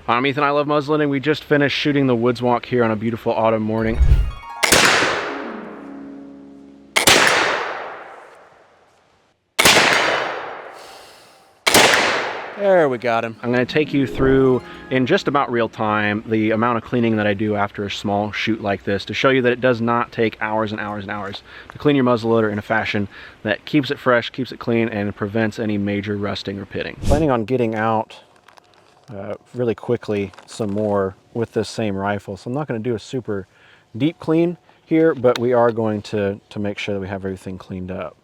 I'm Ethan, I love muzzleloading. We just finished shooting the woods walk here on a beautiful autumn morning. There, we got him. I'm going to take you through, in just about real time, the amount of cleaning that I do after a small shoot like this to show you that it does not take hours and hours and hours to clean your muzzleloader in a fashion that keeps it fresh, keeps it clean, and prevents any major rusting or pitting. Planning on getting out really quickly some more with this same rifle, so I'm not going to do a super deep clean here, but we are going to make sure that we have everything cleaned up.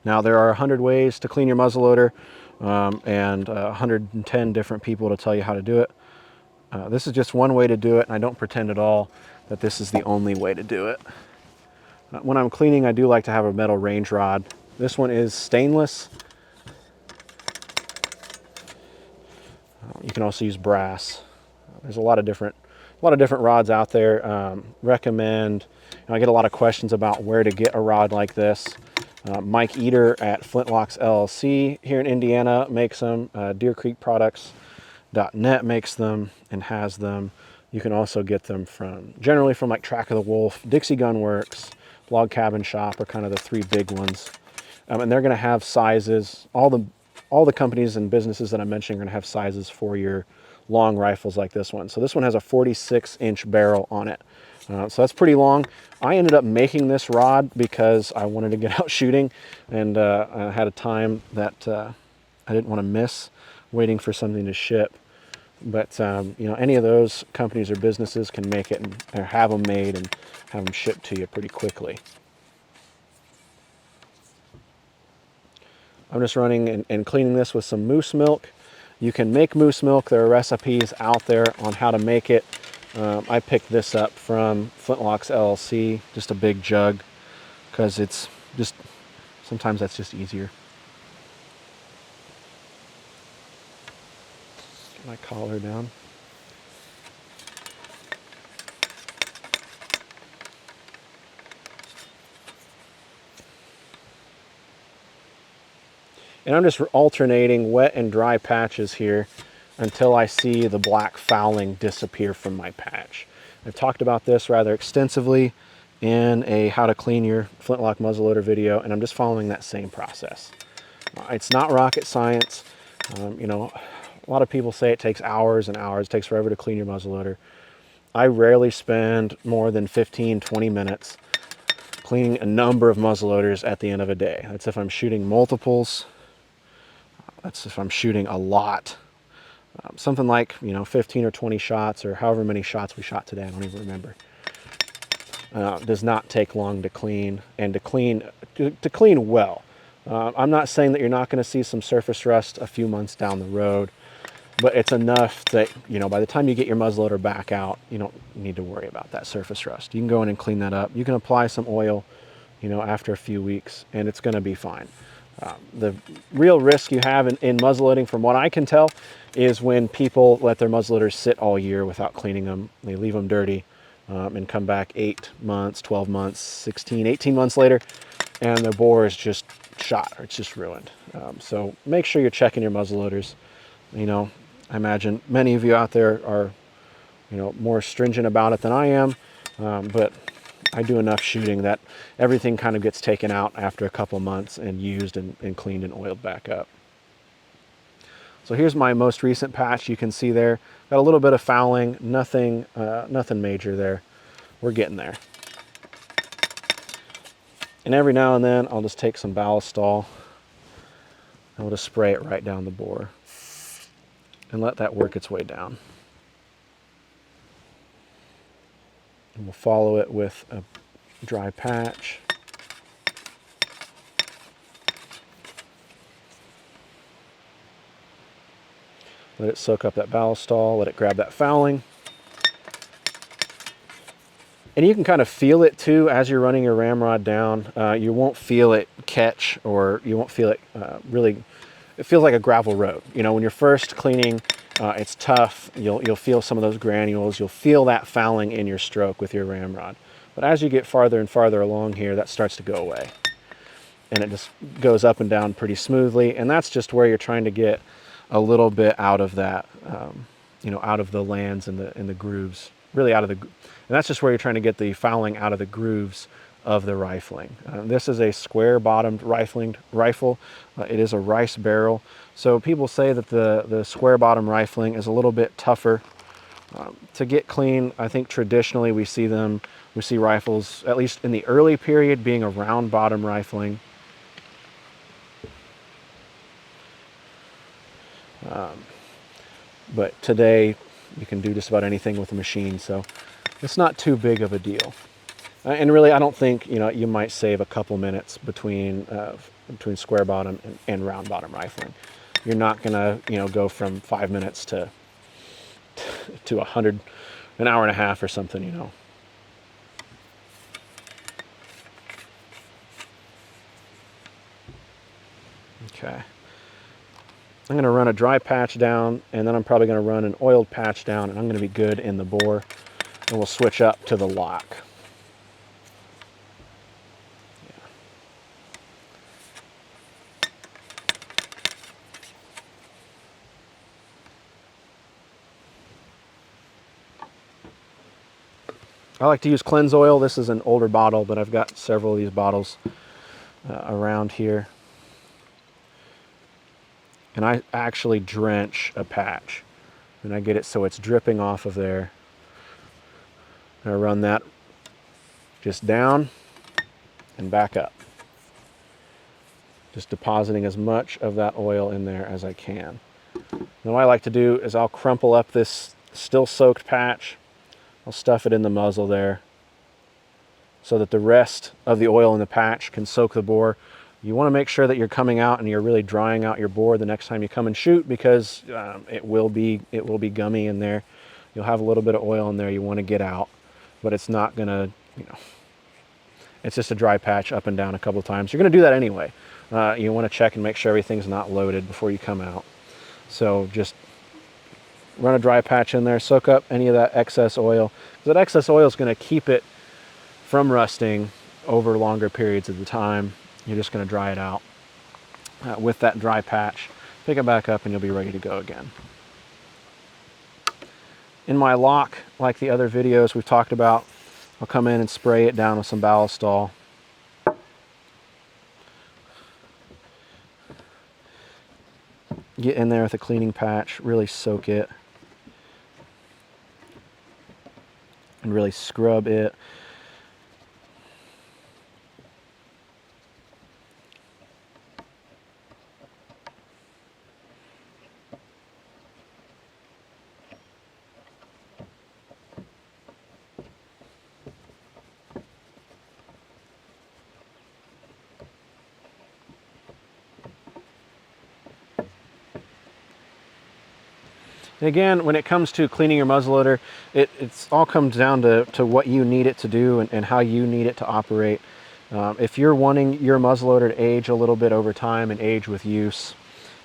Now, there are 100 ways to clean your muzzleloader and 110 different people to tell you how to do it. This is just one way to do it, and I don't pretend at all that this is the only way to do it. When I'm cleaning, I do like to have a metal range rod. This one is stainless. You can also use brass. There's a lot of different rods out there. Recommend. I get a lot of questions about where to get a rod like this. Mike Eater at Flintlocks LLC here in Indiana makes them. DeerCreekProducts.net makes them and has them. You can also get them generally from like Track of the Wolf, Dixie Gun Works, Log Cabin Shop are kind of the three big ones. And they're going to have sizes. All the companies and businesses that I'm mentioning are going to have sizes for your long rifles like this one. So this one has a 46-inch barrel on it. So that's pretty long. I ended up making this rod because I wanted to get out shooting, and I had a time that I didn't want to miss waiting for something to ship. But you know, any of those companies or businesses can make it and have them made and have them shipped to you pretty quickly. I'm just running and cleaning this with some moose milk. You can make moose milk. There are recipes out there on how to make it. I picked this up from Flintlocks LLC, just a big jug, because it's just, sometimes that's just easier. Get my collar down. And I'm just alternating wet and dry patches here until I see the black fouling disappear from my patch. I've talked about this rather extensively in a how to clean your Flintlock muzzleloader video, and I'm just following that same process. It's not rocket science. You know, a lot of people say it takes hours and hours, it takes forever to clean your muzzleloader. I rarely spend more than 15-20 minutes cleaning a number of muzzleloaders at the end of a day. That's if I'm shooting multiples. That's if I'm shooting a lot. Something like, you know, 15 or 20 shots, or however many shots we shot today, I don't even remember. Does not take long to clean, and to clean well. I'm not saying that you're not going to see some surface rust a few months down the road, but it's enough that, you know, by the time you get your muzzleloader back out, you don't need to worry about that surface rust. You can go in and clean that up. You can apply some oil, you know, after a few weeks, and it's going to be fine. The real risk you have in muzzleloading, from what I can tell, is when people let their muzzleloaders sit all year without cleaning them. They leave them dirty and come back 8 months, 12 months, 16, 18 months later, and the bore is just shot, or it's just ruined. So make sure you're checking your muzzleloaders. You know, I imagine many of you out there are, you know, more stringent about it than I am, but I do enough shooting that everything kind of gets taken out after a couple months and used and cleaned and oiled back up. So here's my most recent patch. You can see there, got a little bit of fouling, nothing major there. We're getting there. And every now and then, I'll just take some ballistol and we'll just spray it right down the bore and let that work its way down. And we'll follow it with a dry patch. Let it soak up that ballistol, let it grab that fouling. And you can kind of feel it too as you're running your ramrod down. You won't feel it catch, or you won't feel it really, it feels like a gravel road. You know, when you're first cleaning, it's tough. You'll feel some of those granules. You'll feel that fouling in your stroke with your ramrod. But as you get farther and farther along here, that starts to go away. And it just goes up and down pretty smoothly. And that's just where you're trying to get a little bit out of that, you know, out of the lands and the grooves, really out of the, and that's just where you're trying to get the fouling out of the grooves of the rifling. This is a square bottomed rifle. It is a rice barrel. So people say that the square bottom rifling is a little bit tougher to get clean. I think traditionally we see rifles, at least in the early period, being a round bottom rifling. But today you can do just about anything with a machine, so it's not too big of a deal. And really, I don't think, you know, you might save a couple minutes between square bottom and round bottom rifling. You're not gonna, you know, go from 5 minutes to 100, an hour and a half or something, you know. Okay. I'm gonna run a dry patch down, and then I'm probably gonna run an oiled patch down, and I'm gonna be good in the bore, and we'll switch up to the lock. I like to use cleanse oil. This is an older bottle, but I've got several of these bottles around here. And I actually drench a patch, and I get it so it's dripping off of there. And I run that just down and back up, just depositing as much of that oil in there as I can. Now what I like to do is I'll crumple up this still soaked patch. I'll stuff it in the muzzle there so that the rest of the oil in the patch can soak the bore. You want to make sure that you're coming out and you're really drying out your bore the next time you come and shoot, because it will be gummy in there. You'll have a little bit of oil in there you want to get out, but it's not going to, you know, it's just a dry patch up and down a couple of times. You're going to do that anyway. You want to check and make sure everything's not loaded before you come out. So just run a dry patch in there, soak up any of that excess oil. That excess oil is going to keep it from rusting over longer periods of the time. You're just going to dry it out with that dry patch. Pick it back up and you'll be ready to go again. In my lock, like the other videos we've talked about, I'll come in and spray it down with some ballistol. Get in there with a cleaning patch, really soak it, and really scrub it. And again, when it comes to cleaning your muzzleloader, it's all comes down to what you need it to do and how you need it to operate. If you're wanting your muzzleloader to age a little bit over time and age with use,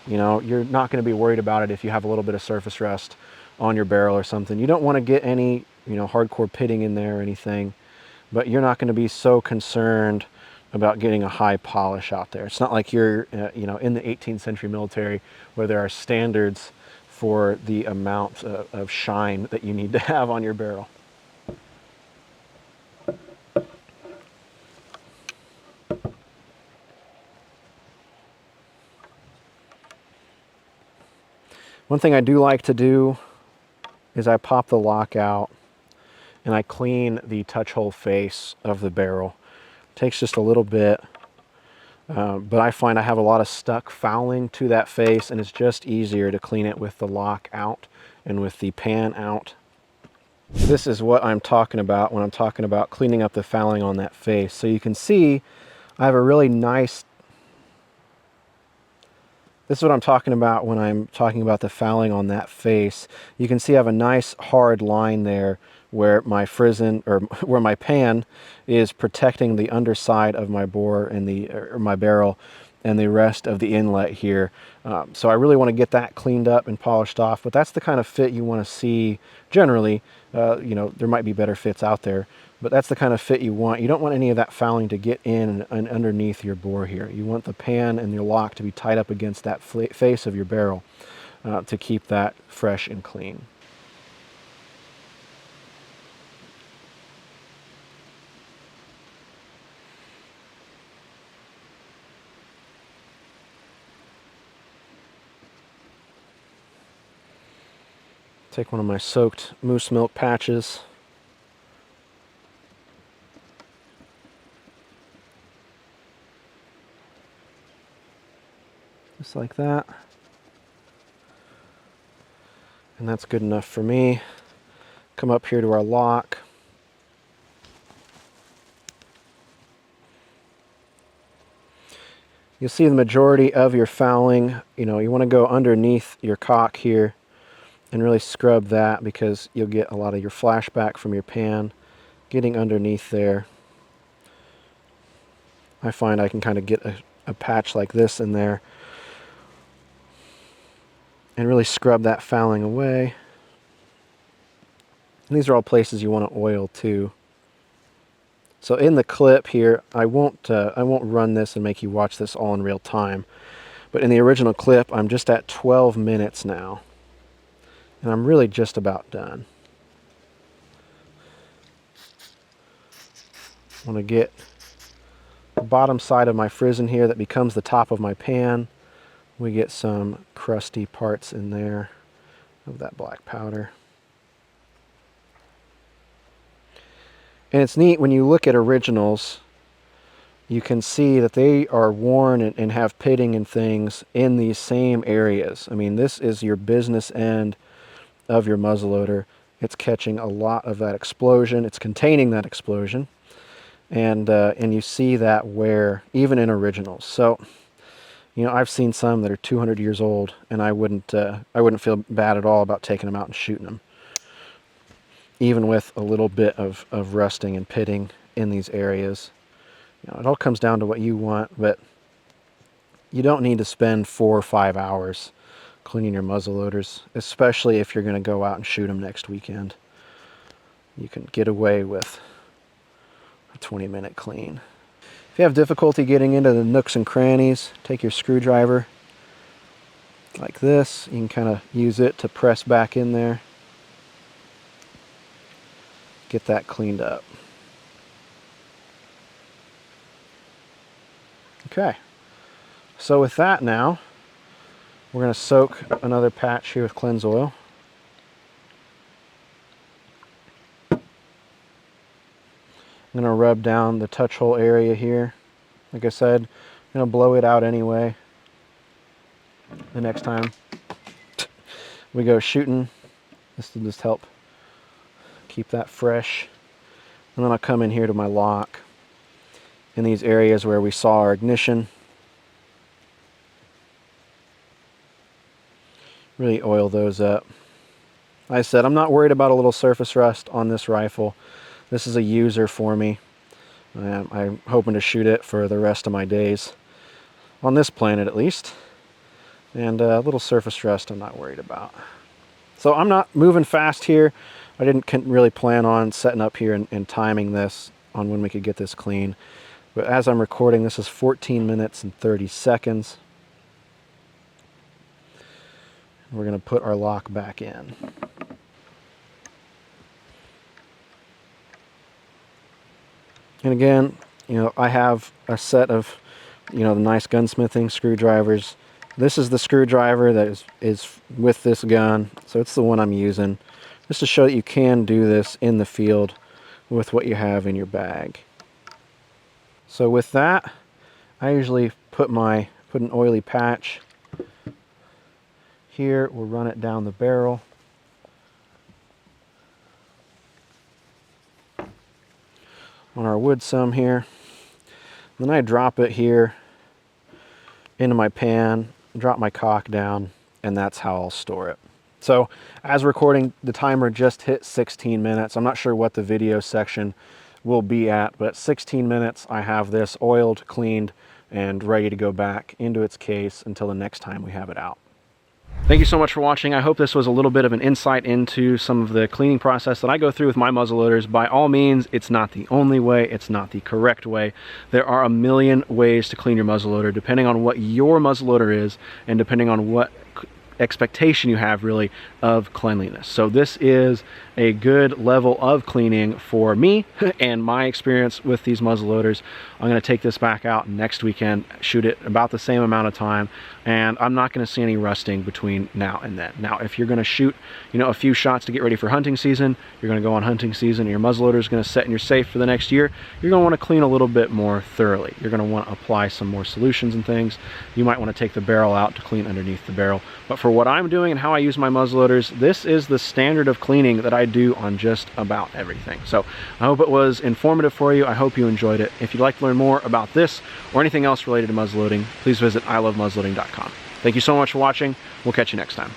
you know, you're not going to be worried about it if you have a little bit of surface rust on your barrel or something. You don't want to get any, you know, hardcore pitting in there or anything, but you're not going to be so concerned about getting a high polish out there. It's not like you're, you know, in the 18th century military where there are standards for the amount of shine that you need to have on your barrel. One thing I do like to do is I pop the lock out and I clean the touch hole face of the barrel. It takes just a little bit, but I find I have a lot of stuck fouling to that face, and it's just easier to clean it with the lock out and with the pan out. This is what I'm talking about when I'm talking about cleaning up the fouling on that face. So you can see I have a really nice, this is what I'm talking about when I'm talking about the fouling on that face. You can see I have a nice hard line there where my frizzen, or where my pan is protecting the underside of my bore and my barrel and the rest of the inlet here. So I really want to get that cleaned up and polished off, but that's the kind of fit you want to see generally. You know, there might be better fits out there, but that's the kind of fit you want. You don't want any of that fouling to get in and underneath your bore here. You want the pan and your lock to be tied up against that face of your barrel. to keep that fresh and clean. Take one of my soaked moose milk patches. Just like that. And that's good enough for me. Come up here to our lock. You'll see the majority of your fouling, you want to go underneath your cock here and really scrub that, because you'll get a lot of your flashback from your pan getting underneath there. I find I can kind of get a patch like this in there and really scrub that fouling away. And these are all places you want to oil too. So in the clip here, I won't run this and make you watch this all in real time, but in the original clip, I'm just at 12 minutes now, and I'm really just about done. I want to get the bottom side of my frizzen here that becomes the top of my pan. We get some crusty parts in there of that black powder. And it's neat when you look at originals, you can see that they are worn and have pitting and things in these same areas. I mean, this is your business end of your muzzleloader. It's catching a lot of that explosion. It's containing that explosion. And you see that wear even in originals. So, I've seen some that are 200 years old, and I wouldn't feel bad at all about taking them out and shooting them, even with a little bit of rusting and pitting in these areas. It all comes down to what you want, but you don't need to spend 4 or 5 hours cleaning your muzzleloaders, especially if you're going to go out and shoot them next weekend. You can get away with a 20-minute clean. If you have difficulty getting into the nooks and crannies, take your screwdriver like this. You can kind of use it to press back in there. Get that cleaned up. Okay, so with that now, we're going to soak another patch here with cleanse oil. I'm going to rub down the touch hole area here. Like I said, I'm going to blow it out anyway the next time we go shooting. This will just help keep that fresh. And then I'll come in here to my lock in these areas where we saw our ignition. Really oil those up. Like I said, I'm not worried about a little surface rust on this rifle. This is a user for me. I'm hoping to shoot it for the rest of my days, on this planet at least. And a little surface rust I'm not worried about. So I'm not moving fast here. I didn't really plan on setting up here and timing this on when we could get this clean. But as I'm recording, this is 14 minutes and 30 seconds. We're going to put our lock back in. And again, I have a set of, the nice gunsmithing screwdrivers. This is the screwdriver that is with this gun, so it's the one I'm using, just to show that you can do this in the field with what you have in your bag. So with that, I usually put an oily patch here. We'll run it down the barrel. On our wood some here. Then I drop it here into my pan, drop my cock down, and that's how I'll store it. So as recording, the timer just hit 16 minutes. I'm not sure what the video section will be at, but 16 minutes I have this oiled, cleaned, and ready to go back into its case until the next time we have it out. Thank you so much for watching. I hope this was a little bit of an insight into some of the cleaning process that I go through with my muzzleloaders. By all means, it's not the only way, it's not the correct way. There are a million ways to clean your muzzleloader, depending on what your muzzleloader is and depending on what expectation you have really of cleanliness. So this is a good level of cleaning for me and my experience with these muzzle loaders. I'm going to take this back out next weekend, shoot it about the same amount of time, and I'm not going to see any rusting between now and then. Now, if you're going to shoot, you know, a few shots to get ready for hunting season, you're going to go on hunting season, and your muzzleloader is going to set in your safe for the next year, you're going to want to clean a little bit more thoroughly. You're going to want to apply some more solutions and things. You might want to take the barrel out to clean underneath the barrel. But for what I'm doing and how I use my muzzleloaders, this is the standard of cleaning that I do on just about everything. So I hope it was informative for you. I hope you enjoyed it. If you'd like to learn more about this or anything else related to muzzleloading, please visit ilovemuzzleloading.com. Thank you so much for watching. We'll catch you next time.